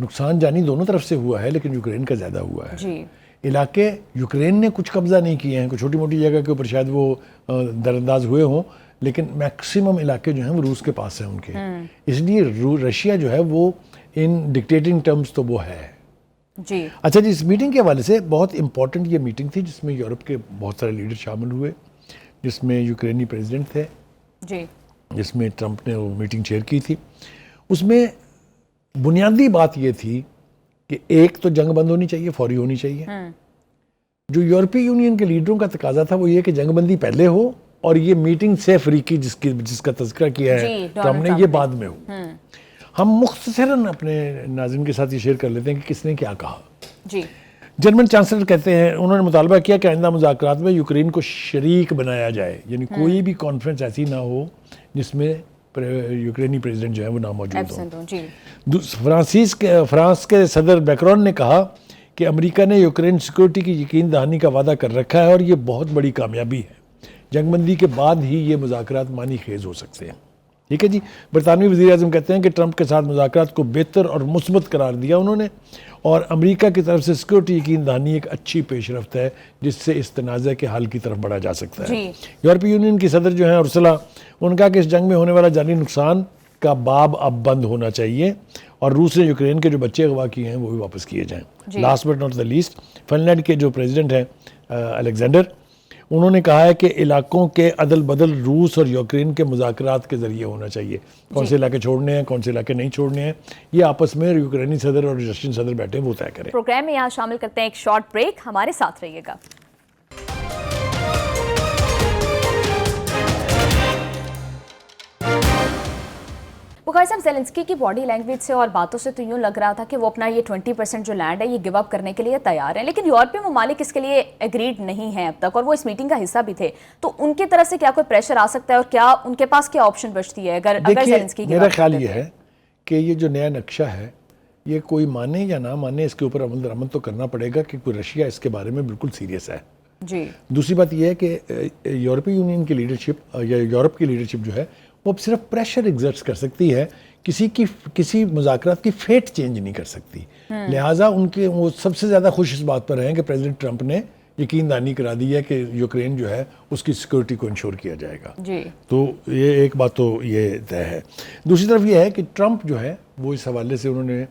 نقصان جانی دونوں طرف سے ہوا ہے لیکن یوکرین کا زیادہ ہوا ہے. جی علاقے یوکرین نے کچھ قبضہ نہیں کیے ہیں, کچھ چھوٹی موٹی جگہ کے اوپر شاید وہ در انداز ہوئے ہوں, لیکن میکسیمم علاقے جو ہیں وہ روس کے پاس ہیں ان کے. اس لیے رشیا جو ہے وہ ان ڈکٹیٹنگ ٹرمز تو وہ ہے. جی اچھا جی, اس میٹنگ کے حوالے سے بہت امپورٹنٹ یہ میٹنگ تھی جس میں یورپ کے بہت سارے لیڈر شامل ہوئے, جس میں یوکرینی پریزیڈنٹ تھے, جی جس میں ٹرمپ نے وہ میٹنگ چیئر کی تھی. اس میں بنیادی بات یہ تھی کہ ایک تو جنگ بند ہونی چاہیے, فوری ہونی چاہیے. جو یورپی یونین کے لیڈروں کا تقاضا تھا وہ یہ کہ جنگ بندی پہلے ہو اور یہ میٹنگ سیف ریکی جس کا تذکرہ کیا ہے ٹرمپ نے, یہ بعد میں ہو. ہم مختصراً اپنے ناظرین کے ساتھ یہ شیئر کر لیتے ہیں کہ کس نے کیا کہا. جی جرمن چانسلر کہتے ہیں, انہوں نے مطالبہ کیا کہ آئندہ مذاکرات میں یوکرین کو شریک بنایا جائے, یعنی کوئی بھی کانفرنس ایسی نہ ہو جس میں یوکرینی پریزیڈنٹ جو ہے وہ نہ موجود ہوں. فرانس کے صدر میکرون نے کہا کہ امریکہ نے یوکرین سیکورٹی کی یقین دہانی کا وعدہ کر رکھا ہے اور یہ بہت بڑی کامیابی ہے. جنگ بندی کے بعد ہی یہ مذاکرات معنی خیز ہو سکتے ہیں. ٹھیک ہے جی. برطانوی وزیر اعظم کہتے ہیں کہ ٹرمپ کے ساتھ مذاکرات کو بہتر اور مثبت قرار دیا انہوں نے, اور امریکہ کی طرف سے سیکورٹی یقین دہانی ایک اچھی پیش رفت ہے جس سے اس تنازع کے حل کی طرف بڑھا جا سکتا ہے. یورپی یونین کی صدر جو ہیں ارسلا, ان کا کہ اس جنگ میں ہونے والا جانی نقصان کا باب اب بند ہونا چاہیے اور روس نے یوکرین کے جو بچے اغوا کیے ہیں وہ بھی واپس کیے جائیں. Last but not the least, Finland کے جو پریزیڈنٹ ہیں الیگزینڈر, انہوں نے کہا ہے کہ علاقوں کے عدل بدل روس اور یوکرین کے مذاکرات کے ذریعے ہونا چاہیے. کون سے علاقے چھوڑنے ہیں, کون سے علاقے نہیں چھوڑنے ہیں, یہ آپس میں یوکرینی صدر اور رشین صدر بیٹھے وہ طے کریں. پروگرام میں یہاں شامل کرتے ہیں ایک شارٹ بریک, ہمارے ساتھ رہیے گا. بخاری صاحب, زیلنسکی کی باڈی لینگویج سے اور باتوں سے تو یوں لگ رہا تھا کہ وہ اپنا یہ 20% جو لینڈ ہے یہ گیو اپ کرنے کے لیے تیار ہیں, لیکن یورپی ممالک اس کے لیے ایگریڈ نہیں ہیں اب تک, اور وہ اس میٹنگ کا حصہ بھی تھے. تو ان کی طرف سے کیا کوئی پریشر آ سکتا ہے اور کیا ان کے پاس کیا آپشن بچتی ہے اگر زیلنسکی کی؟ میرا خیال یہ ہے کہ یہ جو نیا نقشہ ہے یہ کوئی مانے یا نہ مانے اس کے اوپر عمل درآمد تو کرنا پڑے گا, کہ رشیا اس کے بارے میں بالکل سیریس ہے. جی. دوسری بات یہ ہے کہ یورپی یونین کی لیڈرشپ یا یورپ کی لیڈرشپ جو ہے وہ اب صرف پریشر ایگزرٹ کر سکتی ہے, کسی مذاکرات کی فیٹ چینج نہیں کر سکتی. لہٰذا وہ سب سے زیادہ خوش اس بات پر ہیں کہ پریزیڈنٹ ٹرمپ نے یقین دہانی کرا دی ہے کہ یوکرین جو ہے اس کی سیکورٹی کو انشور کیا جائے گا. جی. تو یہ ایک بات تو یہ طے ہے. دوسری طرف یہ ہے کہ ٹرمپ جو ہے وہ اس حوالے سے انہوں نے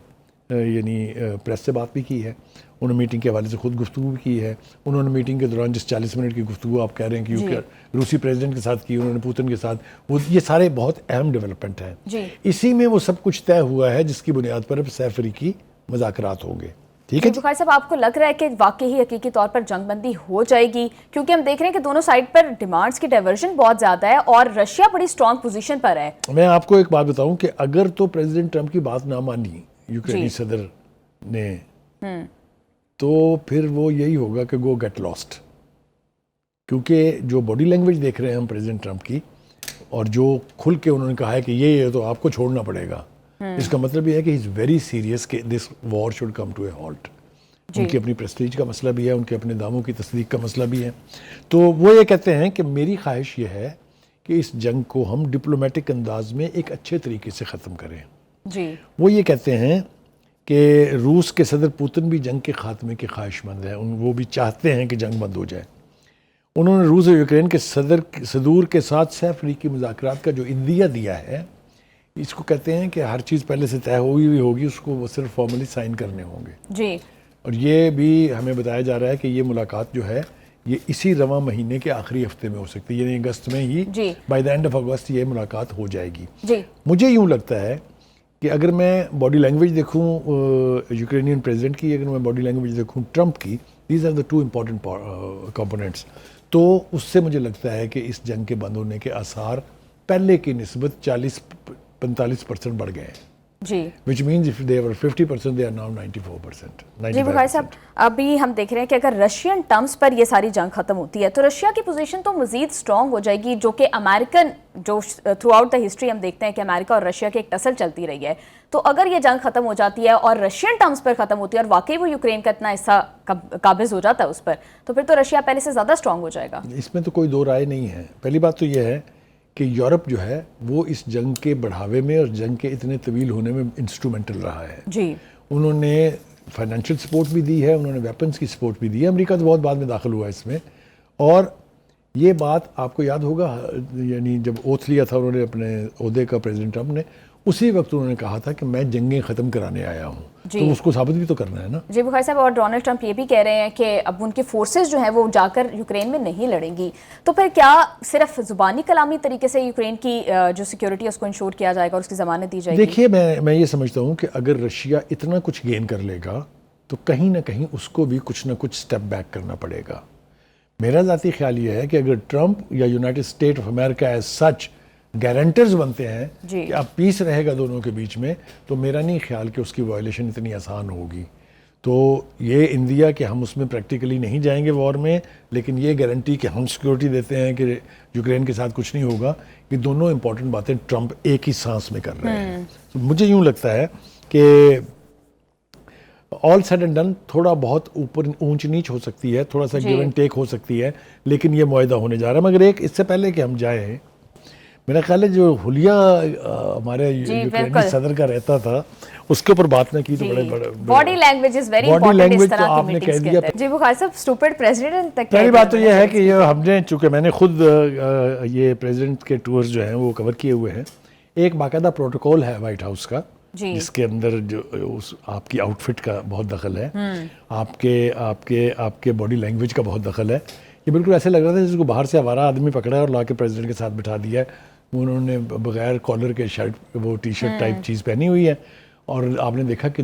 یعنی پریس سے بات بھی کی ہے, انہوں نے میٹنگ کے حوالے سے خود گفتگو بھی کی ہے. انہوں نے میٹنگ کے دوران جس 40 منٹ کی گفتگو آپ کہہ رہے ہیں کہ روسی پریزیڈنٹ کے ساتھ کی, انہوں نے پوتن کے ساتھ, وہ یہ سارے بہت اہم ڈیولپمنٹ ہیں. اسی میں وہ سب کچھ طے ہوا ہے جس کی بنیاد پر اب سیف ریکی مذاکرات ہوں گے. ٹھیک ہے بخاری صاحب, آپ کو لگ رہا ہے کہ واقعی حقیقی طور پر جنگ بندی ہو جائے گی؟ کیونکہ ہم دیکھ رہے ہیں کہ دونوں سائڈ پر ڈیمانڈز کی ڈائیورژن بہت زیادہ ہے اور رشیا بڑی اسٹرانگ پوزیشن پر ہے. میں آپ کو ایک بات بتاؤں کہ اگر تو پریزیڈنٹ ٹرمپ کی بات نہ مانی یوکرینی صدر نے, تو پھر وہ یہی ہوگا کہ گو گیٹ لاسٹ. کیونکہ جو باڈی لینگویج دیکھ رہے ہیں ہم پریزیڈنٹ ٹرمپ کی, اور جو کھل کے انہوں نے کہا ہے کہ یہ تو آپ کو چھوڑنا پڑے گا, اس کا مطلب یہ ہے کہ ہی از ویری سیریس کہ this war should come to a halt. ان کی اپنی پریسٹیج کا مسئلہ بھی ہے, ان کے اپنے داموں کی تصدیق کا مسئلہ بھی ہے. تو وہ یہ کہتے ہیں کہ میری خواہش یہ ہے کہ اس جنگ کو ہم ڈپلومیٹک انداز میں ایک اچھے طریقے سے ختم کریں. جی. وہ یہ کہتے ہیں کہ روس کے صدر پوتن بھی جنگ کے خاتمے کے خواہش مند ہیں, وہ بھی چاہتے ہیں کہ جنگ بند ہو جائے. انہوں نے روس اور یوکرین کے صدور کے ساتھ سیف ریکی مذاکرات کا جو عندیہ دیا ہے, اس کو کہتے ہیں کہ ہر چیز پہلے سے طے ہوئی ہوگی, اس کو وہ صرف فارملی سائن کرنے ہوں گے. جی. اور یہ بھی ہمیں بتایا جا رہا ہے کہ یہ ملاقات جو ہے یہ اسی رواں مہینے کے آخری ہفتے میں ہو سکتی ہے, یعنی اگست میں ہی, by the end of August یہ ملاقات ہو جائے گی. جی. مجھے یوں لگتا ہے کہ اگر میں باڈی لینگویج دیکھوں یوکرینین پریزیڈنٹ کی, اگر میں باڈی لینگویج دیکھوں ٹرمپ کی, these are the two important components, تو اس سے مجھے لگتا ہے کہ اس جنگ کے بند ہونے کے آثار پہلے کی نسبت 40-45% بڑھ گئے ہیں. جی. which means if they were 50% they are now 94%. جی بخاری صاحب, ابھی ہم دیکھ رہے ہیں کہ اگر رشین ٹرمز پر یہ ساری جنگ ختم ہوتی ہے تو رشیا کی پوزیشن تو مزید اسٹرانگ ہو جائے گی, جو کہ امریکن جو تھرو آؤٹ دا ہسٹری ہم دیکھتے ہیں کہ امریکہ اور رشیا کی ایک ٹسل چلتی رہی ہے. تو اگر یہ جنگ ختم ہو جاتی ہے اور رشین ٹرمز پر ختم ہوتی ہے اور واقعی وہ یوکرین کا اتنا حصہ قابض ہو جاتا ہے اس پر, تو پھر تو رشیا پہلے سے زیادہ اسٹرانگ ہو جائے گا. اس میں تو کوئی دو رائے نہیں ہے. پہلی بات تو یہ ہے کہ یورپ جو ہے وہ اس جنگ کے بڑھاوے میں اور جنگ کے اتنے طویل ہونے میں انسٹرومنٹل رہا ہے. جی. انہوں نے فائنینشیل سپورٹ بھی دی ہے, انہوں نے ویپنز کی سپورٹ بھی دی ہے. امریکہ تو بہت بعد میں داخل ہوا اس میں, اور یہ بات آپ کو یاد ہوگا, یعنی جب اوتھ لیا تھا انہوں نے اپنے عہدے کا پریزیڈنٹ ٹرمپ نے, اسی وقت انہوں نے کہا تھا کہ میں جنگیں ختم کرانے آیا ہوں. تو اس کو ثابت بھی تو کرنا ہے نا. جی بخاری صاحب, اور ڈونلڈ ٹرمپ یہ بھی کہہ رہے ہیں کہ اب ان کی فورسز جو ہیں وہ جا کر یوکرین میں نہیں لڑیں گی, تو پھر کیا صرف زبانی کلامی طریقے سے یوکرین کی جو سیکیورٹی ہے اس کو انشور کیا جائے گا اور اس کی ضمانت دی جائے گی؟ دیکھیے میں یہ سمجھتا ہوں کہ اگر رشیا اتنا کچھ گین کر لے گا تو کہیں نہ کہیں اس کو بھی کچھ نہ کچھ سٹیپ بیک کرنا پڑے گا. میرا ذاتی خیال یہ ہے کہ اگر ٹرمپ یا United State of America as such guarantors بنتے ہیں کہ اب پیس رہے گا دونوں کے بیچ میں, تو میرا نہیں خیال کہ اس کی وائلیشن اتنی آسان ہوگی. تو یہ اندیا کہ ہم اس میں پریکٹیکلی نہیں جائیں گے وار میں, لیکن یہ گارنٹی کہ ہم سیکورٹی دیتے ہیں کہ یوکرین کے ساتھ کچھ نہیں ہوگا, یہ دونوں امپورٹنٹ باتیں ٹرمپ ایک ہی سانس میں کر رہے ہیں. تو مجھے یوں لگتا ہے کہ آل سیڈ اینڈ ڈن تھوڑا بہت اوپر اونچ نیچ ہو سکتی ہے, تھوڑا سا گیو اینڈ ٹیک ہو سکتی ہے, لیکن یہ معاہدہ ہونے جا رہا ہے. مگر ایک اس سے پہلے کہ ہم جائیں, میرا خیال ہے جو حلیہ ہمارے یوکرینی صدر کا رہتا تھا اس کے اوپر بات نہ کی تو بڑے body language is very important اس طرح کی میٹنگز کے اندر. جی بخاری صاحب, اسٹوپڈ پریزیڈنٹ تک پہلی بات تو یہ ہے کہ یہ ہم نے, چونکہ میں نے خود یہ پریزیڈنٹ کے ٹورز جو ہیں وہ کور کیے ہوئے ہیں, ایک باقاعدہ پروٹوکول ہے وائٹ ہاؤس کا جس کے اندر جو آپ کی آؤٹ فٹ کا بہت دخل ہے, آپ کے باڈی لینگویج کا بہت دخل ہے. یہ بالکل ایسے لگ رہا تھا جس کو باہر سے آوارہ آدمی پکڑا ہے اور لا کے پریزیڈنٹ کے ساتھ بٹھا دیا ہے. انہوں نے بغیر کالر کے شرٹ وہ ٹی شرٹ ٹائپ چیز پہنی ہوئی ہے, اور آپ نے دیکھا کہ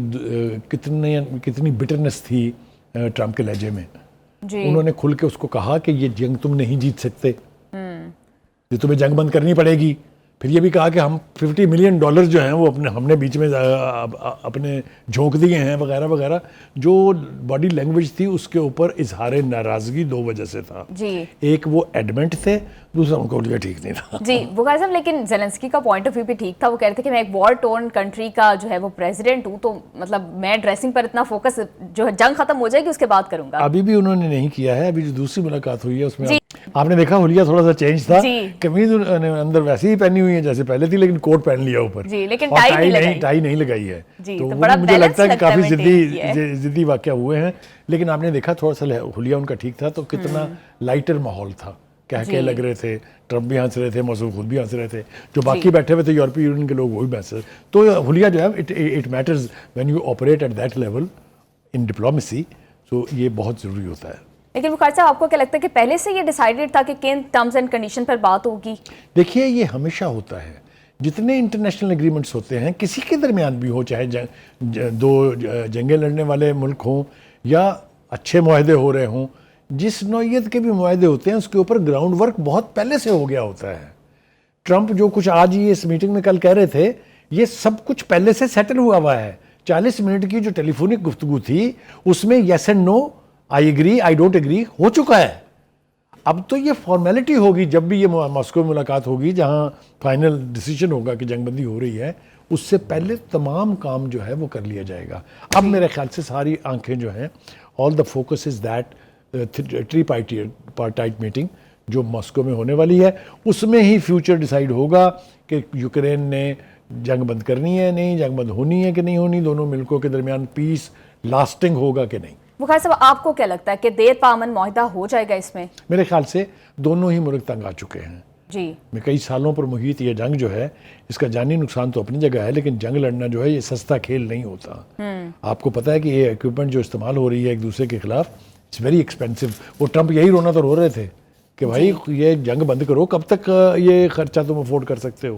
کتنی بٹرنس تھی ٹرمپ کے لہجے میں. انہوں نے کھل کے اس کو کہا کہ یہ جنگ تم نہیں جیت سکتے, یہ تمہیں جنگ بند کرنی پڑے گی. پھر یہ بھی کہا کہ ہم $50 ملین جو ہیں وہ ہم نے بیچ میں اپنے جھونک دیے ہیں وغیرہ وغیرہ. جو باڈی لینگویج تھی اس کے اوپر اظہار ناراضگی دو وجہ سے تھا. ایک وہ ایڈمنٹ تھے, دوسرا ان کو لیا ٹھیک نہیں تھا. جی بخاری صاحب, لیکن زیلنسکی کا پوائنٹ آف ویو بھی ٹھیک تھا. وہ کہہ رہے تھے کہ میں ایک وار ٹورن کنٹری کا جو ہے وہ پریزیڈنٹ ہوں, تو مطلب میں ڈریسنگ پر اتنا فوکس جو ہے جنگ ختم ہو جائے گی اس کے بعد کروں گا. ابھی بھی انہوں نے نہیں کیا ہے. ابھی جو دوسری ملاقات ہوئی ہے اس میں آپ نے دیکھا حلیہ تھوڑا سا چینج تھا, قمیض اندر ویسے ہی پہنی ہوئی ہے جیسے پہلے تھی, لیکن کوٹ پہن لیا اوپر, لیکن ٹائی نہیں لگائی ہے. تو مجھے لگتا ہے کہ کافی ضدی واقعہ ہوئے ہیں. لیکن آپ نے دیکھا تھوڑا سا حلیہ ان کا ٹھیک تھا, تو کتنا لائٹر ماحول تھا, کہہ لگ رہے تھے. ٹرمپ بھی ہنس رہے تھے, موصوف خود بھی ہنس رہے تھے, جو باقی بیٹھے ہوئے تھے یورپی یونین کے لوگ وہ بھی ہنس رہے. تو حلیہ جو ہے it matters when you operate at that level in diplomacy, تو یہ بہت ضروری ہوتا ہے. لیکن بخاری صاحب, آپ کو کیا لگتا ہے کہ پہلے سے یہ ڈیسائیڈڈ تھا کہ کن ٹرمز اینڈ کنڈیشن پر بات ہوگی؟ دیکھیے یہ ہمیشہ ہوتا ہے, جتنے انٹرنیشنل ایگریمنٹس ہوتے ہیں کسی کے درمیان بھی ہو, چاہے دو جنگیں لڑنے والے ملک ہوں یا اچھے معاہدے ہو رہے ہوں, جس نوعیت کے بھی معاہدے ہوتے ہیں اس کے اوپر گراؤنڈ ورک بہت پہلے سے ہو گیا ہوتا ہے. ٹرمپ جو کچھ آج یہ اس میٹنگ میں کل کہہ رہے تھے, یہ سب کچھ پہلے سے سیٹل ہوا ہے. 40 منٹ کی جو ٹیلی فونک گفتگو تھی اس میں yes and no, I agree, I don't agree ہو چکا ہے. اب تو یہ فارمیلٹی ہوگی جب بھی یہ ماسکو میں ملاقات ہوگی جہاں فائنل ڈیسیجن ہوگا کہ جنگ بندی ہو رہی ہے, اس سے پہلے تمام کام جو ہے وہ کر لیا جائے گا. اب میرے خیال سے ساری آنکھیں جو ہیں, all the focus is that tripartite meeting جو ماسکو میں ہونے والی ہے, اس میں ہی فیوچر ڈیسائیڈ ہوگا کہ یوکرین نے جنگ بند کرنی ہے نہیں, جنگ بند ہونی ہے کہ نہیں ہونی, دونوں ملکوں کے درمیان پیس لاسٹنگ ہوگا کہ نہیں. بخاری صاحب, آپ کو کیا لگتا ہے کہ دیر پامن معاہدہ ہو جائے گا اس میں؟ میرے خیال سے دونوں ہی ملک تنگ آ چکے ہیں. جی میں کئی سالوں پر محیط یہ جنگ جو ہے, اس کا جانی نقصان تو اپنی جگہ ہے, لیکن جنگ لڑنا جو ہے یہ سستا کھیل نہیں ہوتا. آپ کو پتہ ہے کہ یہ ایکوپمنٹ جو استعمال ہو رہی ہے ایک دوسرے کے خلاف, اٹس ویری ایکسپینسو. وہ ٹرمپ یہی رونا تو رو رہے تھے کہ بھائی یہ جنگ بند کرو, کب تک یہ خرچہ تم افورڈ کر سکتے ہو.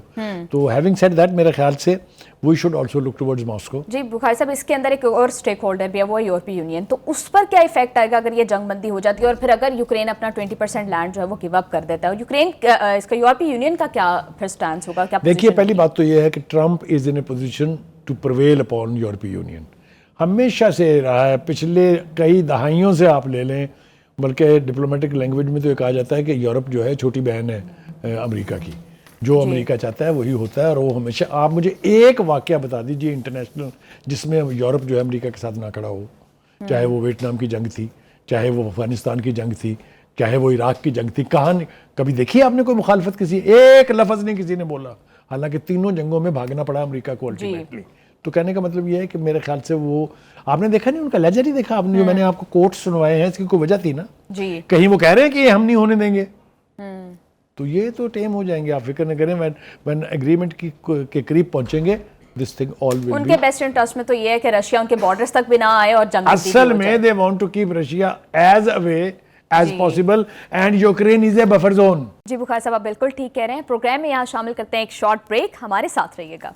تو ہیونگ سیڈ دیٹ, میرے خیال سے we should also look towards Moscow. جی بخاری صاحب, اس کے اندر ایک اور اسٹیک ہولڈر بھی ہے, وہ یورپی یونین. تو اس پر کیا ایفیکٹ آئے گا اگر یہ جنگ بندی ہو جاتی ہے, اور پھر اگر یوکرین اپنا 20% لینڈ جو ہے وہ گیو اپ کر دیتا ہے, اور یوکرین اس کا یورپی یونین کا کیا پھر سٹانس ہوگا؟ دیکھیے پہلی بات تو یہ ہے کہ Trump is in a position to prevail upon European Union. ہمیشہ سے رہا ہے, پچھلے کئی دہائیوں سے آپ لے لیں, بلکہ ڈپلومیٹک لینگویج میں تو یہ کہا جاتا ہے کہ یورپ جو ہے چھوٹی بہن ہے امریکہ کی, جو امریکہ چاہتا ہے وہی ہوتا ہے. اور وہ ہمیشہ, آپ مجھے ایک واقعہ بتا دیجئے انٹرنیشنل جس میں یورپ جو ہے امریکہ کے ساتھ نہ کھڑا ہو, چاہے وہ ویتنام کی جنگ تھی, چاہے وہ افغانستان کی جنگ تھی, چاہے وہ عراق کی جنگ تھی. کہاں کبھی دیکھی آپ نے کوئی مخالفت کسی ایک لفظ نہیں کسی نے بولا, حالانکہ تینوں جنگوں میں بھاگنا پڑا امریکہ کو الٹیمیٹلی. تو کہنے کا مطلب یہ ہے کہ میرے خیال سے وہ آپ نے دیکھا نہیں ان کا لیجر ہی دیکھا آپ نے جو میں نے آپ کو کوٹ سنوائے ہیں اس کی کوئی وجہ تھی نا جی کہیں وہ کہہ رہے ہیں کہ یہ ہم نہیں ہونے دیں گے تو یہ تو ٹیم ہو جائیں گے آپ فکر نہ کریں when agreement کے قریب پہنچیں گے this thing all will in be کے بیسٹ انٹرسٹ میں تو یہ ہے کہ رشیا ان کے بارڈرز تک بھی نہ آئے اور جنگ اصل میں they want to keep Russia as away as possible and Ukraine is a buffer zone. جی بخاری صاحب آپ بالکل ٹھیک کہہ رہے ہیں. پروگرام میں یہاں شامل کرتے ہیں ایک شارٹ بریک, ہمارے ساتھ رہیے گا.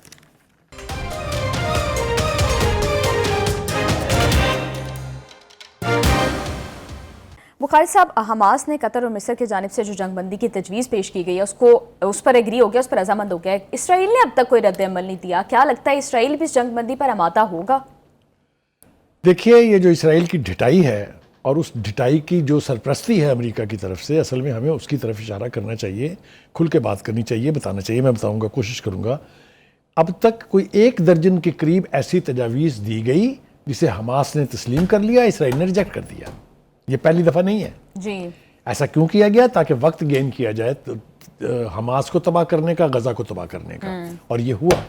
بخاری صاحب, حماس نے قطر اور مصر کی جانب سے جو جنگ بندی کی تجویز پیش کی گئی ہے اس پر ایگری ہو گیا, اس پر رضامند ہو گیا. اسرائیل نے اب تک کوئی رد عمل نہیں دیا. کیا لگتا ہے اسرائیل بھی اس جنگ بندی پر آمادہ ہوگا؟ دیکھیے یہ جو اسرائیل کی ڈھٹائی ہے اور اس ڈھٹائی کی جو سرپرستی ہے امریکہ کی طرف سے, اصل میں ہمیں اس کی طرف اشارہ کرنا چاہیے, کھل کے بات کرنی چاہیے, بتانا چاہیے. میں بتاؤں گا, کوشش کروں گا. اب تک کوئی 1 درجن کے قریب ایسی تجاویز دی گئی جسے حماس نے تسلیم کر لیا, اسرائیل نے ریجیکٹ کر دیا. یہ پہلی دفعہ نہیں ہے. جی ایسا کیوں کیا گیا؟ تاکہ وقت گین کیا جائے حماس کو تباہ کرنے کا, غزہ کو تباہ کرنے کا. اور یہ ہوا.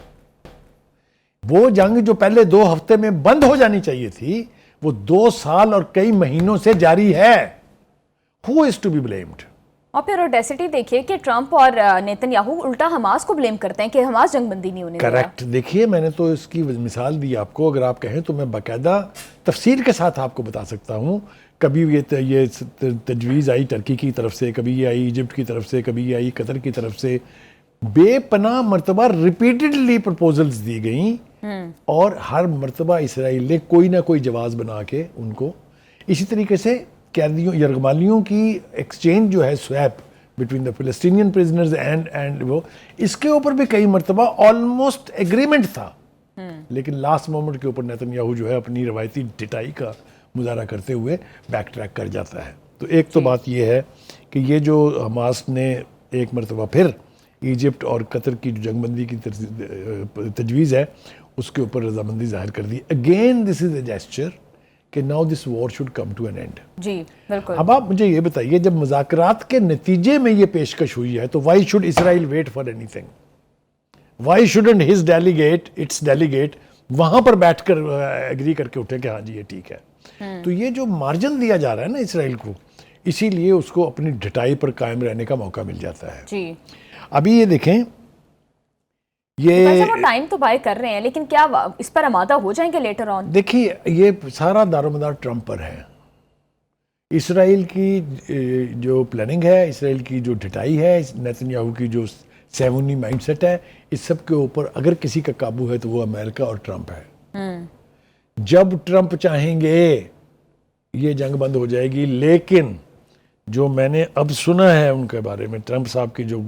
وہ جنگ جو پہلے 2 ہفتے میں بند ہو جانی چاہیے تھی, وہ 2 سال اور کئی مہینوں سے جاری ہے. Who is to be blamed? اور پھر اوڈیسٹی دیکھیے کہ ٹرمپ اور نیتن یاہو الٹا حماس کو بلیم کرتے ہیں کہ حماس جنگ بندی نہیں ہونے دے رہا. کریکٹ. دیکھیے میں نے تو اس کی مثال دی آپ کو, اگر آپ کہیں تو میں باقاعدہ تفصیل کے ساتھ آپ کو بتا سکتا ہوں. کبھی یہ تجویز آئی ٹرکی کی طرف سے, کبھی یہ آئی ایجپٹ کی طرف سے, کبھی یہ آئی قطر کی طرف سے. بے پناہ مرتبہ ریپیٹڈلی پرپوزلز دی گئیں اور ہر مرتبہ اسرائیل نے کوئی نہ کوئی جواز بنا کے ان کو. اسی طریقے سے قیدیوں یرغمالیوں کی ایکسچینج جو ہے, swap between the Palestinian prisoners and وہ, اس کے اوپر بھی کئی مرتبہ آلموسٹ ایگریمنٹ تھا. لیکن لاسٹ مومنٹ کے اوپر نیتن یاہو جو ہے اپنی روایتی ڈٹائی کا مظاہرہ کرتے ہوئے بیک ٹریک کر جاتا ہے. تو ایک تو بات یہ ہے کہ یہ جو حماس نے ایک مرتبہ پھر ایجپٹ اور قطر کی جو جنگ بندی کی تجویز ہے اس کے اوپر رضامندی ظاہر کر دی. Again this is a gesture کہ now this war should come to an end. جی بالکل. اب آپ مجھے یہ بتائیے, جب مذاکرات کے نتیجے میں یہ پیشکش ہوئی ہے تو why should Israel wait for any thing? Why shouldn't his delegate it's delegate وہاں پر بیٹھ کر ایگری کر کے اٹھے کہ ہاں جی یہ ٹھیک ہے؟ تو یہ جو مارجن دیا جا رہا ہے نا اسرائیل کو, اسی لیے اس کو اپنی ڈٹائی پر قائم رہنے کا موقع مل جاتا ہے. جی ابھی یہ دیکھیں, یہ وہ ٹائم تو بائی کر رہے ہیں, لیکن کیا اس پر آمادہ ہو جائیں گے لیٹر آن؟ دیکھیے یہ سارا دارومدار ٹرمپ پر ہے. اسرائیل کی جو پلاننگ ہے, اسرائیل کی جو ڈٹائی ہے, نیتن یاہو کی جو سیونی مائنڈ سیٹ ہے, اس سب کے اوپر اگر کسی کا قابو ہے تو وہ امریکہ اور ٹرمپ ہے. جب ٹرمپ چاہیں گے یہ جنگ بند ہو جائے گی. لیکن جو میں نے اب سنا ہے ان کے بارے میں, ٹرمپ صاحب کے جو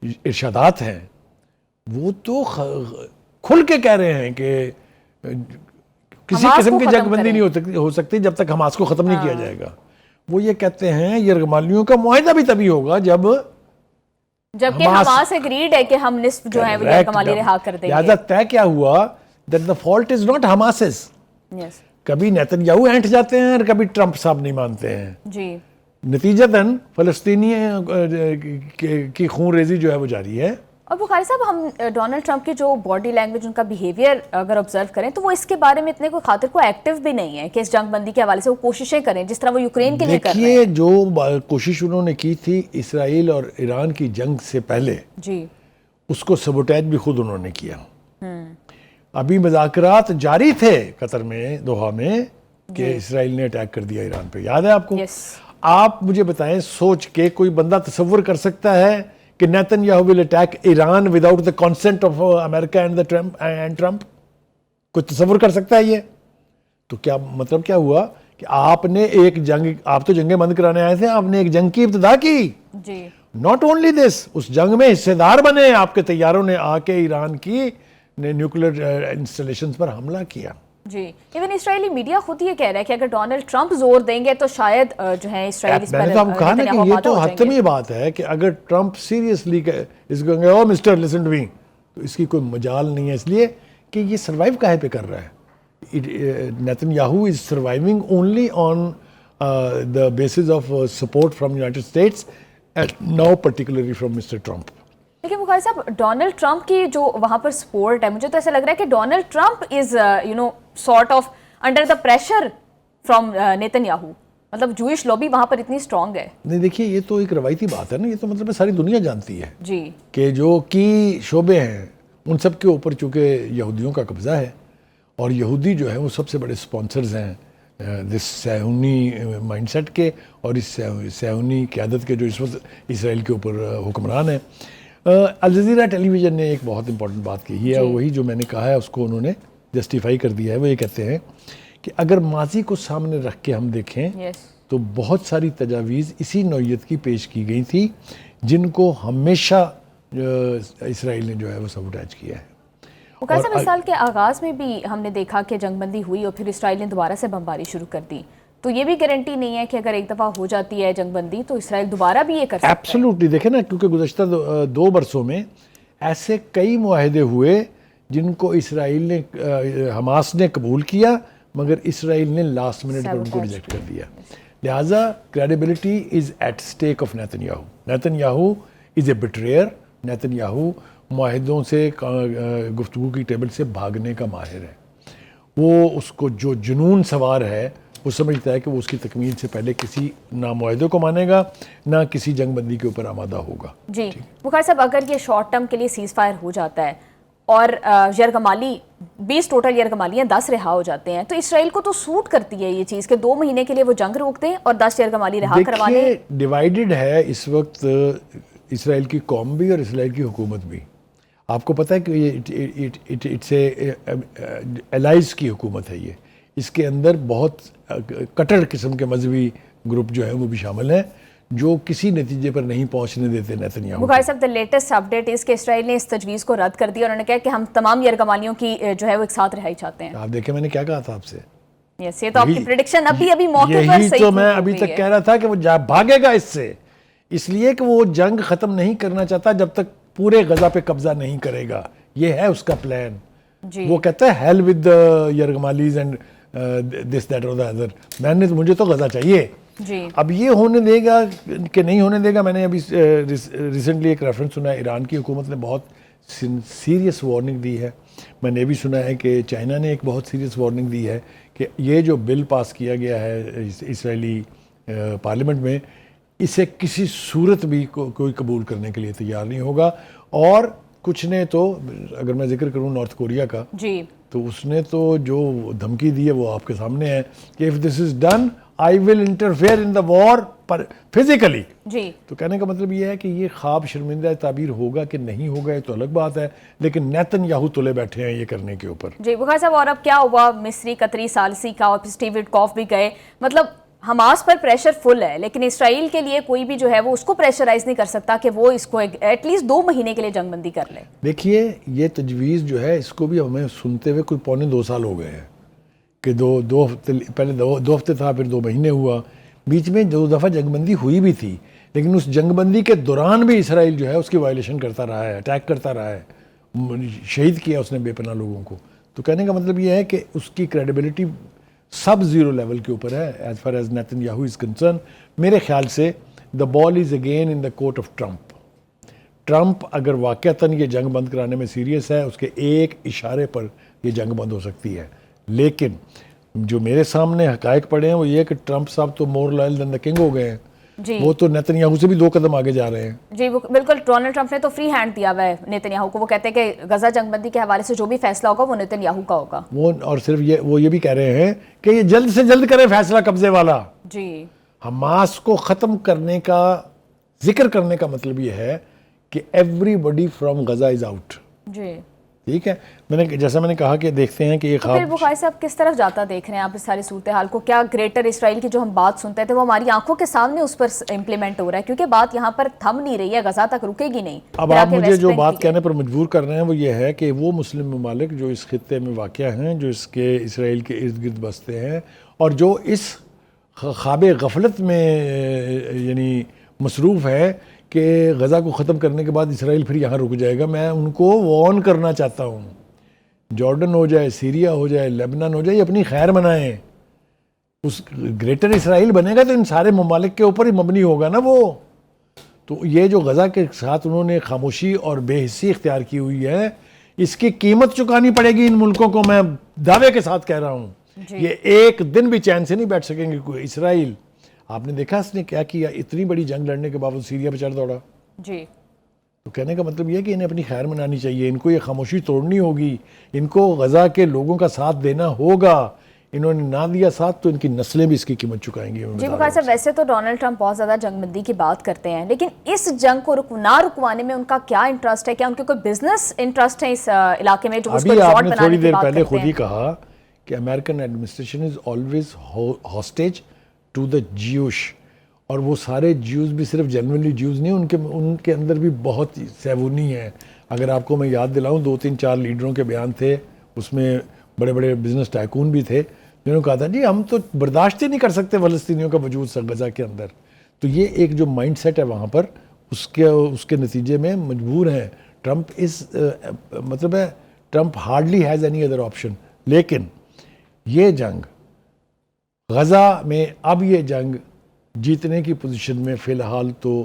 ارشادات ہیں, وہ تو کھل کے کہہ رہے ہیں کہ کسی قسم کی جنگ بندی نہیں ہو سکتی جب تک حماس کو ختم نہیں کیا جائے گا. وہ یہ کہتے ہیں یرغمالیوں کا معاہدہ بھی تبھی ہوگا جبکہ حماس ایگریڈ ہے کہ ہم نصف جو ہے وہ یرغمالی رہا کر دیں گے. لہذا طے کیا ہوا that the fault is not Hamas's. Yes. کبھی نیتن یاہو اینٹ جاتے ہیں اور کبھی ٹرمپ صاحب نہیں مانتے ہیں. جی نتیجتاً فلسطینی کی خون ریزی جو ہے وہ جاری ہے. اور بخاری صاحب, ہم ڈونلڈ ٹرمپ کی جو باڈی لینگویج, ان کا بیہیویئر اگر آبزرو کریں تو وہ اس کے بارے میں اتنے کوئی خاطر کو ایکٹیو بھی نہیں ہے کہ اس جنگ بندی کے حوالے سے وہ کوششیں کریں جس طرح وہ یوکرین کے لیے کر رہے ہیں. دیکھیے جو کوشش انہوں نے کی تھی اسرائیل اور ایران کی جنگ سے پہلے, جی اس کو سبوٹیج بھی خود انہوں نے کیا. ابھی مذاکرات جاری تھے قطر میں, دوحہ میں, کہ اسرائیل نے اٹیک کر دیا ایران پہ, یاد ہے آپ کو؟ آپ مجھے بتائیں, سوچ کے کوئی بندہ تصور کر سکتا ہے کہ Netanyahu will attack Iran without the consent of America and Trump? کوئی تصور کر سکتا ہے یہ؟ تو کیا مطلب کیا ہوا کہ آپ نے ایک جنگ, آپ تو جنگیں بند کرانے آئے تھے, آپ نے ایک جنگ کی ابتدا کی. جی ناٹ اونلی دس, اس جنگ میں حصے دار بنے. آپ کے طیاروں نے آ کے ایران کی نیوکلیر انسٹالیشنز پر حملہ کیا. جی ایون اسرائیلی میڈیا خود یہ کہہ رہا ہے کہ اگر ڈونلڈ ٹرمپ زور دیں گے تو شاید جو ہے اسرائیل اس پر, میں نے تو آپ کو کہا نا کہ یہ تو حتمی بات ہے کہ اگر ٹرمپ سیریسلی اس کو کہیں گے, او مسٹر لسن ٹو می, تو اس کی کوئی مجال نہیں ہے. اس لیے کہ یہ سروائیو کاہے پہ کر رہا ہے. Nitin Yahoo is surviving only on the basis of support from United States and now particularly from Mr. Trump. لیکن بخاری صاحب ڈونلڈ ٹرمپ کی جو وہاں پر سپورٹ ہے، مجھے تو ایسا لگ رہا ہے کہ Donald Trump is sort of under the pressure from Nitin Yahoo, مطلب جوئش لابی وہاں پر اتنی اسٹرانگ ہے. نہیں دیکھیے، یہ تو ایک روایتی بات ہے نا، یہ تو مطلب ساری دنیا جانتی ہے جی کہ جو کی شعبے ہیں ان سب کے اوپر چونکہ یہودیوں کا قبضہ ہے، اور یہودی جو ہیں وہ سب سے بڑے سپانسرز ہیں اس صہیونی مائنڈ سیٹ کے اور اس صہیونی قیادت کے جو اس وقت اسرائیل کے اوپر حکمران ہیں. الجزیرہ ٹیلی ویژن نے ایک بہت امپورٹنٹ بات کہی ہے، وہی جو میں نے کہا ہے اس کو انہوں نے جسٹیفائی کر دیا ہے. وہ یہ کہتے ہیں کہ اگر ماضی کو سامنے رکھ کے ہم دیکھیں تو بہت ساری تجاویز اسی نوعیت کی پیش کی گئی تھی جن کو ہمیشہ اسرائیل نے جو ہے وہ سبوٹیج کیا ہے. مقاصد اس سال کے آغاز میں بھی ہم نے دیکھا کہ جنگ بندی ہوئی اور پھر اسرائیل نے دوبارہ سے بمباری شروع کر دی، تو یہ بھی گارنٹی نہیں ہے کہ اگر ایک دفعہ ہو جاتی ہے جنگ بندی تو اسرائیل دوبارہ بھی یہ کر سکتا ہے. ایبسولوٹلی. دیکھیں نا، کیونکہ گزشتہ 2 برسوں میں ایسے کئی معاہدے ہوئے جن کو اسرائیل نے حماس نے قبول کیا مگر اسرائیل نے لاسٹ منٹ پر ان کو ریجیکٹ کر دیا. لہٰذا credibility is at stake of Netanyahu. Netanyahu is a betrayer. Netanyahu معاہدوں سے گفتگو کی ٹیبل سے بھاگنے کا ماہر ہے. وہ اس کو جو جنون سوار ہے وہ سمجھتا ہے کہ وہ اس کی تکمیل سے پہلے کسی نہ معاہدے کو مانے گا نہ کسی جنگ بندی کے اوپر آمادہ ہوگا. جی بخاری صاحب، اگر یہ شارٹ ٹرم کے لیے سیز فائر ہو جاتا ہے اور یرغمالی 20 ٹوٹل یرغمالی ہیں، 10 رہا ہو جاتے ہیں، تو اسرائیل کو تو سوٹ کرتی ہے یہ چیز کہ 2 مہینے کے لیے وہ جنگ روک دیں اور 10 یرغمالی رہا کروا لیں. دیکھیے، ڈیوائیڈڈ ہے اس وقت اسرائیل کی قوم بھی اور اسرائیل کی حکومت بھی. آپ کو پتہ ہے کہ یہ الائز کی حکومت ہے. یہ اس کے اندر بہت کٹر قسم کے مذہبی گروپ جو ہیں وہ بھی شامل ہیں جو کسی نتیجے پر نہیں پہنچنے دیتے نیتن یاہو. بخاری صاحب، the latest update is کہ اسرائیل نے اس تجویز کو رد کر دیا، انہوں نے کہا کہ ہم تمام یرغمالیوں کی جو ہے وہ ایک ساتھ رہائی چاہتے ہیں. آپ دیکھیں میں نے کیا کہا تھا آپ سے. یس، یہ تو آپ کی پریڈکشن ابھی موقع پر یہی صحیح تو میں ابھی تک کہہ رہا تھا کہ وہ بھاگے گا اس سے، اس لیے کہ وہ جنگ ختم نہیں کرنا چاہتا جب تک پورے غزہ پہ قبضہ نہیں کرے گا. یہ ہے اس کا پلان. وہ کہتا ہے ہیل ود یرغمالیز and this that or the other. مجھے تو غزہ چاہیے. اب یہ ہونے دے گا کہ نہیں ہونے دے گا. میں نے ابھی ریسنٹلی ایک ریفرنس سنا ہے، ایران کی حکومت نے بہت سیریس وارننگ دی ہے. میں نے بھی سنا ہے کہ چائنا نے ایک بہت سیریس وارننگ دی ہے کہ یہ جو بل پاس کیا گیا ہے اسرائیلی پارلیمنٹ میں، اسے کسی صورت بھی کوئی قبول کرنے کے لیے تیار نہیں ہوگا. اور کچھ نے تو، اگر میں ذکر کروں نارتھ کوریا کا، تو اس نے تو جو دھمکی دی ہے وہ آپ کے سامنے ہے کہ if this is done I will interfere in the war physically. تو کہنے کا مطلب یہ ہے کہ یہ خواب شرمندہ تعبیر ہوگا کہ نہیں ہوگا یہ تو الگ بات ہے، لیکن نیتن یاہو تلے بیٹھے ہیں یہ کرنے کے اوپر. جی بخاری صاحب، اور اب کیا ہوا؟ مصری، قطری، ثالثی کا اور اسٹیو وٹکوف بھی گئے. مطلب حماس پر پریشر فل ہے، لیکن اسرائیل کے لیے کوئی بھی جو ہے وہ اس کو پریشرائز نہیں کر سکتا کہ وہ اس کو ایٹ لیسٹ 2 مہینے کے لیے جنگ بندی کر لے. دیکھیے، یہ تجویز جو ہے اس کو بھی ہمیں سنتے ہوئے کوئی 2.25 سال ہو گئے ہیں کہ دو ہفتے پہلے 2 ہفتے تھا، پھر 2 مہینے ہوا. بیچ میں 2 دفعہ جنگ بندی ہوئی بھی تھی، لیکن اس جنگ بندی کے دوران بھی اسرائیل جو ہے اس کی وائلیشن کرتا رہا ہے، اٹیک کرتا رہا ہے، شہید کیا اس نے بے پناہ لوگوں کو. تو کہنے کا مطلب یہ ہے کہ اس کی کریڈیبلٹی سب زیرو لیول کے اوپر ہے as far as Netanyahu is concern. میرے خیال سے the ball is again in the court of Trump. Trump اگر واقعتاً یہ جنگ بند کرانے میں سیریس ہے، اس کے ایک اشارے پر یہ جنگ بند ہو سکتی ہے. لیکن جو میرے سامنے حقائق پڑے ہیں وہ یہ کہ ٹرمپ صاحب تو مور لائل دین دا کنگ ہو گئے ہیں. وہ تو نیتن یاہو سے بھی 2 قدم آگے جا رہے ہیں. جی بالکل، ڈونلڈ ٹرمپ نے تو فری ہینڈ دیا ہوا ہے نیتن یاہو کو. وہ کہتے ہیں کہ غزہ جنگ بندی کے حوالے سے جو بھی فیصلہ ہوگا وہ نیتن یاہو کا ہوگا. وہ اور صرف وہ یہ بھی کہہ رہے ہیں کہ یہ جلد سے جلد کرے فیصلہ قبضے والا. حماس کو ختم کرنے کا ذکر کرنے کا مطلب یہ ہے کہ everybody from Gaza is out. ٹھیک ہے. جیسا میں نے کہا کہ دیکھتے ہیں کہ یہ خواب. پھر بخاری صاحب کس طرف جاتا دیکھ رہے ہیں آپ اس ساری صورتحال کو؟ کیا گریٹر اسرائیل کی جو ہم بات سنتے تھے وہ ہماری آنکھوں کے سامنے اس پر امپلیمنٹ ہو رہا ہے؟ کیونکہ بات یہاں پر تھم نہیں رہی ہے، غزہ تک رکے گی نہیں. اب آپ مجھے جو بات کہنے پر مجبور کر رہے ہیں وہ یہ ہے کہ وہ مسلم ممالک جو اس خطے میں واقع ہیں، جو اس کے اسرائیل کے ارد گرد بستے ہیں اور جو اس خواب غفلت میں یعنی مصروف ہے کہ غزہ کو ختم کرنے کے بعد اسرائیل پھر یہاں رک جائے گا، میں ان کو وارن کرنا چاہتا ہوں. جارڈن ہو جائے، سیریا ہو جائے، لیبنان ہو جائے، یہ اپنی خیر منائیں. اس گریٹر اسرائیل بنے گا تو ان سارے ممالک کے اوپر ہی مبنی ہوگا نا. وہ تو یہ جو غزہ کے ساتھ انہوں نے خاموشی اور بے حسی اختیار کی ہوئی ہے، اس کی قیمت چکانی پڑے گی ان ملکوں کو، میں دعوے کے ساتھ کہہ رہا ہوں. یہ ایک دن بھی چین سے نہیں بیٹھ سکیں گے. کوئی اسرائیل آپ نے دیکھا اس نے کیا کیا، اتنی بڑی جنگ لڑنے کے باوجود سیریا پہ چڑھ دوڑا. جی تو کہنے کا مطلب یہ ہے کہ انہیں اپنی خیر منانی چاہیے، ان کو یہ خاموشی توڑنی ہوگی، ان کو غزہ کے لوگوں کا ساتھ دینا ہوگا. انہوں نے نہ دیا ساتھ تو ان کی نسلیں بھی اس کی قیمت چکائیں گی. جی بخاری صاحب، ویسے تو ڈونلڈ ٹرمپ بہت زیادہ جنگ بندی کی بات کرتے ہیں، لیکن اس جنگ کو نہ رکوانے میں ان کا کیا انٹرسٹ ہے؟ کیا ان کے کوئی بزنس انٹرسٹ ہے اس علاقے میں جو اس کو ابھی آپ ریزورٹ نے بنانے تھوڑی کی دیر بات پہلے کرتے خود ہی ہیں؟ کہا کہ American administration is always hostage to the Jewish, اور وہ سارے جیوز بھی صرف جنرلی جیوز نہیں، ان کے اندر بھی بہت سیوونی ہیں. اگر آپ کو میں یاد دلاؤں 2-3-4 لیڈروں کے بیان تھے، اس میں بڑے بڑے بزنس ٹائکون بھی تھے جنہوں نے کہا تھا جی ہم تو برداشت ہی نہیں کر سکتے فلسطینیوں کا وجود غزہ کے اندر. تو یہ ایک جو مائنڈ سیٹ ہے وہاں پر، اس کے نتیجے میں مجبور ہیں ٹرمپ مطلب ہے Trump hardly has any other option. لیکن یہ جنگ غزہ میں، اب یہ جنگ جیتنے کی پوزیشن میں فی الحال تو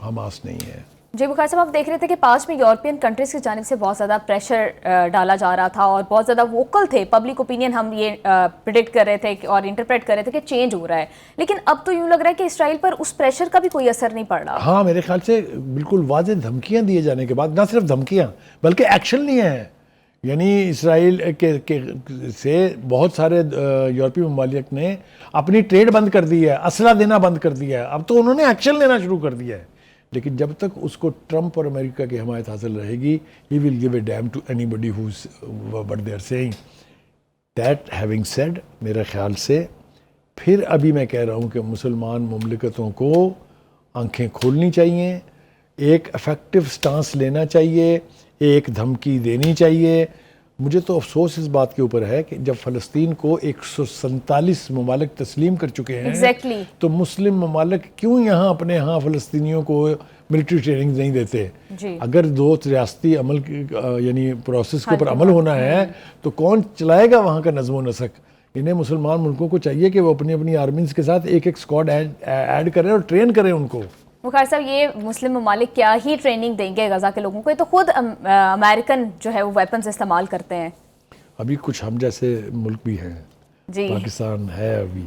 حماس نہیں ہے. جی بخاری صاحب، آپ دیکھ رہے تھے کہ 5 میں یورپین کنٹریز کی جانب سے بہت زیادہ پریشر ڈالا جا رہا تھا اور بہت زیادہ ووکل تھے. پبلک اوپینین ہم یہ پریڈکٹ کر رہے تھے اور انٹرپریٹ کر رہے تھے کہ چینج ہو رہا ہے، لیکن اب تو یوں لگ رہا ہے کہ اسرائیل پر اس پریشر کا بھی کوئی اثر نہیں پڑ رہا. ہاں میرے خیال سے بالکل واضح دھمکیاں دیے جانے کے بعد، نہ صرف دھمکیاں بلکہ ایکشن لیے ہیں. یعنی اسرائیل سے بہت سارے یورپی ممالک نے اپنی ٹریڈ بند کر دی ہے، اسلحہ دینا بند کر دیا ہے. اب تو انہوں نے ایکشن لینا شروع کر دیا ہے. لیکن جب تک اس کو ٹرمپ اور امریکہ کی حمایت حاصل رہے گی، he will give a damn to anybody who's what they are saying. That having said، میرے خیال سے پھر ابھی میں کہہ رہا ہوں کہ مسلمان مملکتوں کو آنکھیں کھولنی چاہیے، ایک افیکٹو سٹانس لینا چاہیے، ایک دھمکی دینی چاہیے. مجھے تو افسوس اس بات کے اوپر ہے کہ جب فلسطین کو 147 ممالک تسلیم کر چکے ہیں Exactly. تو مسلم ممالک کیوں یہاں اپنے فلسطینیوں کو ملٹری ٹریننگ نہیں دیتے؟ جی اگر 2 ریاستی عمل یعنی پروسیس کے اوپر عمل ہونا ہے تو کون چلائے گا وہاں کا نظم و نسق؟ انہیں مسلمان ملکوں کو چاہیے کہ وہ اپنی اپنی آرمیز کے ساتھ ایک اسکواڈ ایڈ کریں اور ٹرین کریں ان کو. بخاری صاحب، یہ مسلم ممالک کیا ہی ٹریننگ دیں گے غزہ کے لوگوں کو؟ یہ تو خود امریکن جو ہے وہ ویپنز استعمال کرتے ہیں. ابھی کچھ ہم جیسے ملک بھی ہیں، جی پاکستان ہے ابھی،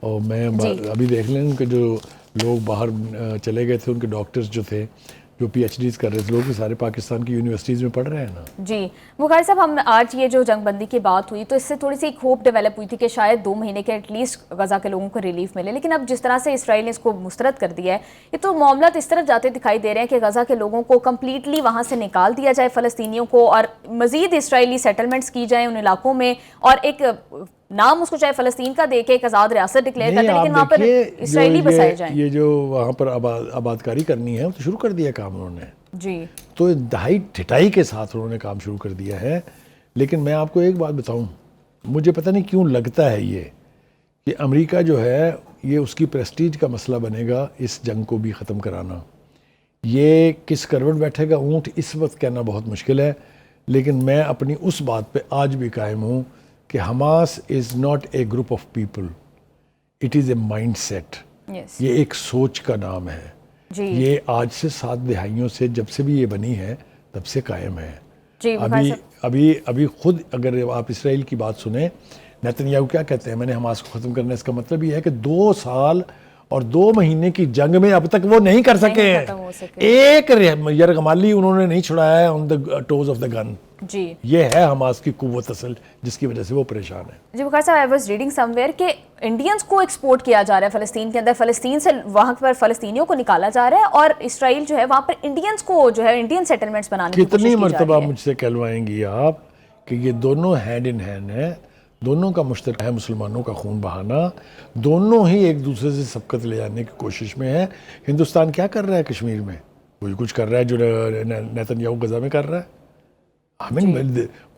اور میں ابھی دیکھ لیں ان کے جو لوگ باہر چلے گئے تھے، ان کے ڈاکٹرز جو تھے جو پی ایچ ڈیز کر رہے تھے، لوگ بھی سارے پاکستان کی یونیورسٹیز میں پڑھ رہے ہیں نا. جی بخاری صاحب، ہم آج یہ جو جنگ بندی کی بات ہوئی تو اس سے تھوڑی سی ایک ہوپ ڈیولپ ہوئی تھی کہ شاید 2 مہینے کے ایٹ لیسٹ غزہ کے لوگوں کو ریلیف ملے، لیکن اب جس طرح سے اسرائیل نے اس کو مسترد کر دیا ہے، یہ تو معاملات اس طرف جاتے دکھائی دے رہے ہیں کہ غزہ کے لوگوں کو کمپلیٹلی وہاں سے نکال دیا جائے، فلسطینیوں کو، اور مزید اسرائیلی سیٹلمنٹس کی جائیں ان علاقوں میں، اور ایک نام اس کو چاہے فلسطین کا دے کے ایک آزاد ریاست ڈکلیئر کرتے ہیں، لیکن وہاں پر اسرائیلی بسائے جائیں. یہ جو وہاں پر آباد کاری کرنی ہے وہ تو شروع کر دیا کام انہوں نے. جی تو انتہائی ٹھٹائی کے ساتھ انہوں نے کام شروع کر دیا ہے. لیکن میں آپ کو ایک بات بتاؤں، مجھے پتہ نہیں کیوں لگتا ہے یہ کہ امریکہ جو ہے یہ اس کی پریسٹیج کا مسئلہ بنے گا اس جنگ کو بھی ختم کرانا. یہ کس کروٹ بیٹھے گا اونٹ اس وقت کہنا بہت مشکل ہے، لیکن میں اپنی اس بات پہ آج بھی قائم ہوں کہ Hamas is not a group of people, it is a mindset. Yes یہ ایک سوچ کا نام ہے. جی یہ آج سے 7 دہائیوں سے جب سے بھی یہ بنی ہے تب سے قائم ہے. جی ابھی خود اگر آپ اسرائیل کی بات سنیں، نیتن یاہو کیا کہتے ہیں، میں نے حماس کو ختم کرنا، اس کا مطلب یہ ہے کہ 2 سال اور 2 مہینے کی جنگ میں اب تک وہ نہیں کر سکے ہیں. ایک یرغمالی انہوں نے نہیں چھڑایا ہے آن دا ٹوز آف دا گن. جی یہ ہے حماس کی قوت اصل جس کی وجہ سے وہ پریشان ہے. جی بخاری صاحب، I was reading some where کہ انڈینز کو ایکسپورٹ کیا جا رہا ہے فلسطین کے اندر، فلسطین سے وہاں پر فلسطینیوں کو نکالا جا رہا ہے، اور اسرائیل جو ہے وہاں پر انڈینز کو جو ہے انڈین سیٹلمنٹس بنانے کی کوشش کی جا رہی ہے. کتنی مرتبہ مجھ سے کہلوائیں گی آپ کہ یہ دونوں ہینڈ ان ہینڈ ہیں، دونوں کا مشترک ہے مسلمانوں کا خون بہانا، دونوں ہی ایک دوسرے سے سبقت لے جانے کی کوشش میں ہے. ہندوستان کیا کر رہا ہے کشمیر میں؟ وہی کچھ کر رہا ہے جو نیتن یاہو غزہ میں کر رہا ہے.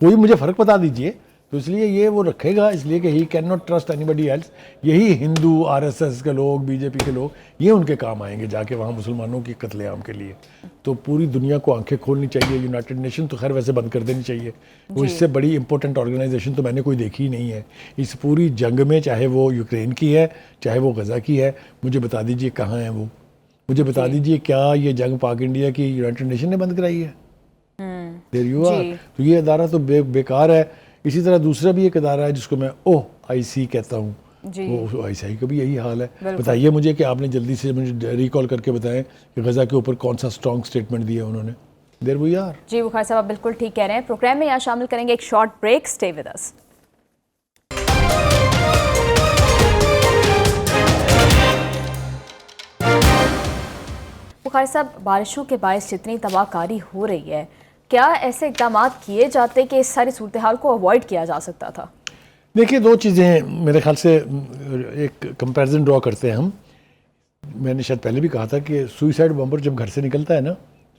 کوئی مجھے فرق بتا دیجئے. تو اس لیے یہ وہ رکھے گا، اس لیے کہ he cannot trust anybody else. یہی ہندو RSS کے لوگ، BJP کے لوگ، یہ ان کے کام آئیں گے جا کے وہاں مسلمانوں کی قتل عام کے لیے. تو پوری دنیا کو آنکھیں کھولنی چاہیے. یونائٹڈ نیشن تو خیر ویسے بند کر دینی چاہیے، وہ اس سے بڑی امپورٹنٹ آرگنائزیشن تو میں نے کوئی دیکھی ہی نہیں ہے اس پوری جنگ میں، چاہے وہ یوکرین کی ہے چاہے وہ غزہ کی ہے. مجھے بتا دیجئے کہاں ہیں وہ. مجھے بتا دیجئے کیا یہ جنگ پاک انڈیا کی یونائٹڈ نیشن نے بند کرائی ہے؟ There you are. تو یہ ادارہ تو بیکار ہے. اسی طرح دوسرا بھی ایک ادارہ ہے جس کو میں OIC کہتا ہوں, وہ OIC کا بھی یہی حال ہے. بتائیے مجھے کہ آپ نے جلدی سے مجھے ریکال کر کے بتائیں کہ غزہ کے اوپر کون سا اسٹرانگ اسٹیٹمنٹ دیا انہوں نے. دیر وی آر. جی بخاری صاحب آپ بالکل ٹھیک کہہ رہے ہیں. پروگرام میں یہاں شامل کریں گے ایک short break. Stay with us. Bukhari صاحب, بارشوں کے باعث جتنی تباہ کاری ہو رہی ہے, کیا ایسے اقدامات کیے جاتے کہ اس ساری صورتحال کو اوائڈ کیا جا سکتا تھا؟ دیکھیے دو چیزیں ہیں میرے خیال سے, ایک کمپیریزن ڈرا کرتے ہیں ہم. میں نے شاید پہلے بھی کہا تھا کہ سوئسائڈ بمبر جب گھر سے نکلتا ہے نا,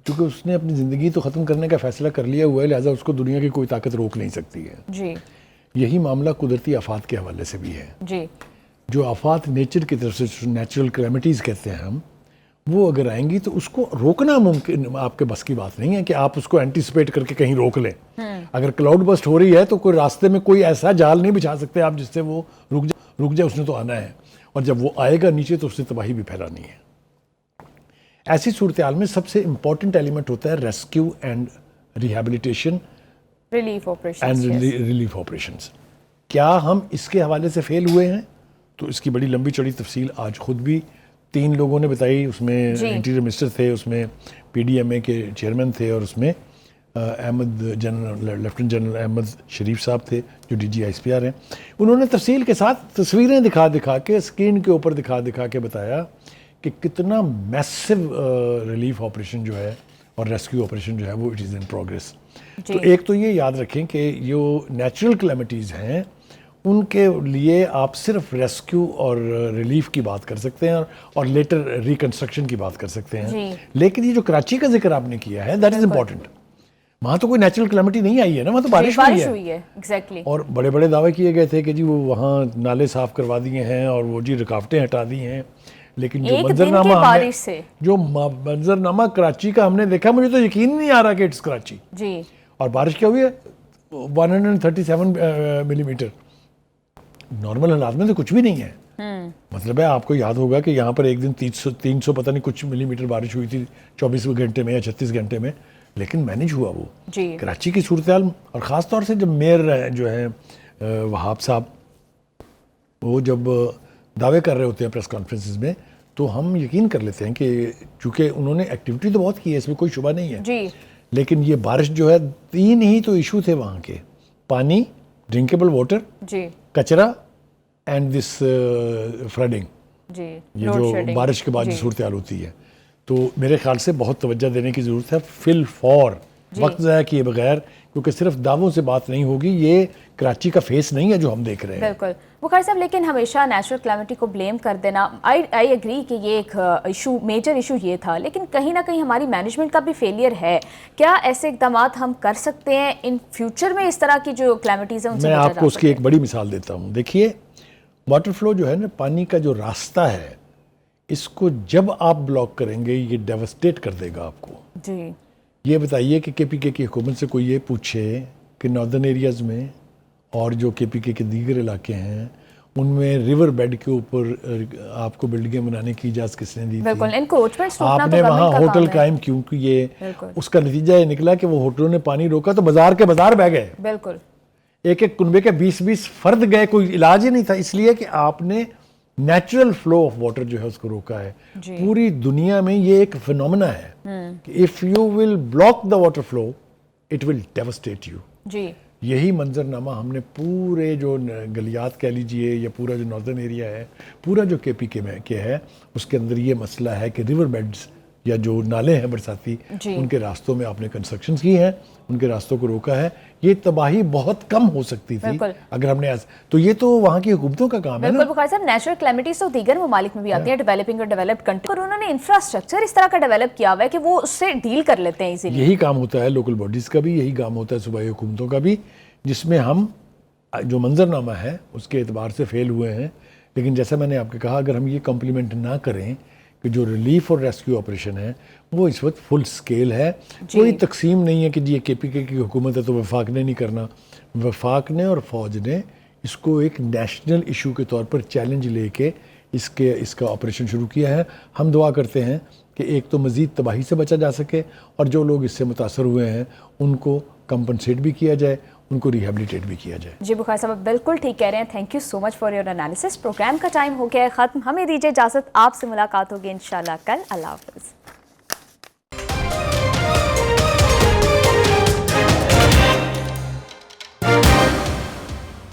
کیونکہ اس نے اپنی زندگی تو ختم کرنے کا فیصلہ کر لیا ہوا ہے, لہٰذا اس کو دنیا کی کوئی طاقت روک نہیں سکتی ہے. جی. یہی معاملہ قدرتی آفات کے حوالے سے بھی ہے. جی. جو آفات نیچر کی طرف سے نیچرل کلیمٹیز کہتے ہیں ہم, وہ اگر آئیں گی تو اس کو روکنا ممکن آپ کے بس کی بات نہیں ہے کہ آپ اس کو اینٹیسپیٹ کر کے کہیں روک لیں. اگر کلاؤڈ بسٹ ہو رہی ہے تو کوئی راستے میں کوئی ایسا جال نہیں بچھا سکتے آپ جس سے وہ رک جائے. اس نے تو آنا ہے, اور جب وہ آئے گا نیچے تو اس نے تباہی بھی پھیلانی ہے. ایسی صورتحال میں سب سے امپورٹنٹ ایلیمنٹ ہوتا ہے rescue and rehabilitation relief operation. And relief operations. کیا ہم اس کے حوالے سے فیل ہوئے ہیں؟ تو اس کی بڑی لمبی چوڑی تفصیل آج خود بھی 3 لوگوں نے بتائی. اس میں انٹیریئر منسٹر تھے, اس میں PDMA کے چیئرمین تھے, اور اس میں لیفٹیننٹ جنرل احمد شریف صاحب تھے جو DG ISPR ہیں. انہوں نے تفصیل کے ساتھ تصویریں دکھا کے اسکرین کے اوپر دکھا کے بتایا کہ کتنا میسو ریلیف آپریشن جو ہے اور ریسکیو آپریشن جو ہے وہ اٹ از ان پروگریس. تو ایک تو یہ یاد رکھیں کہ جو نیچرل کلیمٹیز ہیں ان کے لیے آپ صرف ریسکیو اور ریلیف کی بات کر سکتے ہیں اور لیٹر ریکنسٹرکشن کی بات کر سکتے ہیں. لیکن یہ جو کراچی کا ذکر آپ نے کیا ہے دیٹ از امپورٹنٹ. وہاں تو کوئی نیچرل کلیمٹی نہیں آئی ہے نا, وہاں تو بارش ہوئی ہے. ایگزیکٹلی. اور بڑے بڑے دعوے کیے گئے تھے کہ جی وہ وہاں نالے صاف کروا دیے ہیں اور وہ جی رکاوٹیں ہٹا دی ہیں. لیکن جو منظرنامہ کراچی کا ہم نے دیکھا, مجھے تو یقین نہیں آ رہا کہ اٹس کراچی. جی. اور بارش کیا ہوئی ہے 137 ملی میٹر. نارمل حالات میں تو کچھ بھی نہیں ہے. مطلب ہے آپ کو یاد ہوگا کہ یہاں پر ایک دن 300 پتہ نہیں کچھ ملی میٹر بارش ہوئی تھی 24 گھنٹے میں یا 36 گھنٹے میں, لیکن مینیج ہوا وہ. کراچی کی صورتحال, اور خاص طور سے جب میئر جو ہیں وہاب صاحب, وہ جب دعوے کر رہے ہوتے ہیں پریس کانفرنسز میں, تو ہم یقین کر لیتے ہیں کہ چونکہ انہوں نے ایکٹیویٹی تو بہت کی ہے, اس میں کوئی شبہ نہیں ہے. لیکن یہ بارش جو ہے 3 ہی تو ایشو تھے وہاں کے, پانی, ڈرنکیبل واٹر, کچرا اینڈ دس فلڈنگ. یہ جو بارش کے بعد جو صورتحال ہوتی ہے, تو میرے خیال سے بہت توجہ دینے کی ضرورت ہے فل فور, وقت ضائع کیے بغیر, کیونکہ صرف دعووں سے بات نہیں ہوگی. یہ کراچی کا فیس نہیں ہے جو ہم دیکھ رہے ہیں. بالکل بخاری صاحب, لیکن ہمیشہ نیچرل کلیمٹی کو بلیم کر دینا, آئی ایگری کہ یہ ایک ایشو, میجر ایشو یہ تھا, لیکن کہیں نہ کہیں ہماری مینجمنٹ کا بھی فیلئر ہے. کیا ایسے اقدامات ہم کر سکتے ہیں ان فیوچر میں اس طرح کی جو کلیمٹیز ہیں ان سے بچا جا سکے؟ میں آپ کو اس کی ایک بڑی مثال دیتا ہوں. دیکھیے واٹر فلو جو ہے نا, پانی کا جو راستہ ہے, اس کو جب آپ بلاک کریں گے یہ ڈیوسٹیٹ کر دے گا آپ کو. جی. یہ بتائیے کہ KPK کی حکومت سے کوئی یہ پوچھے کہ ناردرن ایریاز میں اور جو KPK کے دیگر علاقے ہیں ان میں ریور بیڈ کے اوپر آپ کو بلڈنگیں بنانے کی اجازت کس نے دی تھی؟ آپ نے وہاں ہوٹل قائم کیوں کیے؟ اس کا نتیجہ یہ نکلا کہ وہ ہوٹلوں نے پانی روکا تو بازار کے بازار بہ گئے. بالکل. ایک کنبے کے 20 فرد گئے, کوئی علاج ہی نہیں تھا, اس لیے کہ آپ نے نیچرل فلو آف واٹر جو ہے اس کو روکا ہے. پوری دنیا میں یہ ایک فینومنا ہے کہ if you will block the water flow it will devastate you. یہی منظرنامہ ہم نے پورے جو گلیات کہہ لیجئے یا پورا جو ناردرن ایریا ہے, پورا جو KPK میں کے ہے, اس کے اندر یہ مسئلہ ہے کہ ریور بیڈز یا جو نالے ہیں برساتی, ان کے راستوں میں آپ نے کنسٹرکشنز کی ہیں, ان کے راستوں کو روکا ہے. یہ تباہی بہت کم ہو سکتی تھی اگر ہم نے تو یہ تو وہاں کی حکومتوں کا کام ہے. بالکل بخاری صاحب, نیچرل کلیمٹیز تو دیگر ممالک میں بھی آتی ہیں, ڈیولپنگ اور ڈیولپڈ کنٹری, اور انہوں نے انفراسٹرکچر اس طرح کا ڈیولپ کیا ہوا ہے کہ وہ اس سے ڈیل کر لیتے ہیں ایزیلی. یہی کام ہوتا ہے لوکل باڈیز کا بھی, یہی کام ہوتا ہے صوبائی حکومتوں کا بھی, جس میں ہم جو منظرنامہ ہے اس کے اعتبار سے فیل ہوئے ہیں. لیکن جیسا میں نے آپ کو کہا, اگر ہم یہ کمپلیمنٹ نہ کریں کہ جو ریلیف اور ریسکیو آپریشن ہے وہ اس وقت فل سکیل ہے. کوئی تقسیم نہیں ہے کہ جی یہ KPK کی حکومت ہے تو وفاق نے نہیں کرنا. وفاق نے اور فوج نے اس کو ایک نیشنل ایشو کے طور پر چیلنج لے کے اس کا آپریشن شروع کیا ہے. ہم دعا کرتے ہیں کہ ایک تو مزید تباہی سے بچا جا سکے اور جو لوگ اس سے متاثر ہوئے ہیں ان کو کمپنسیٹ بھی کیا جائے, ان کو ریہیبلیٹیٹ بھی کیا جائے. جی بخاری صاحب بالکل ٹھیک کہہ رہے ہیں. Thank you so much for your analysis. Program کا ٹائم ہو گیا ہے ختم. ہمیں دیجیے اجازت, آپ سے ملاقات ہوگی انشاءاللہ کل. اللہ حافظ.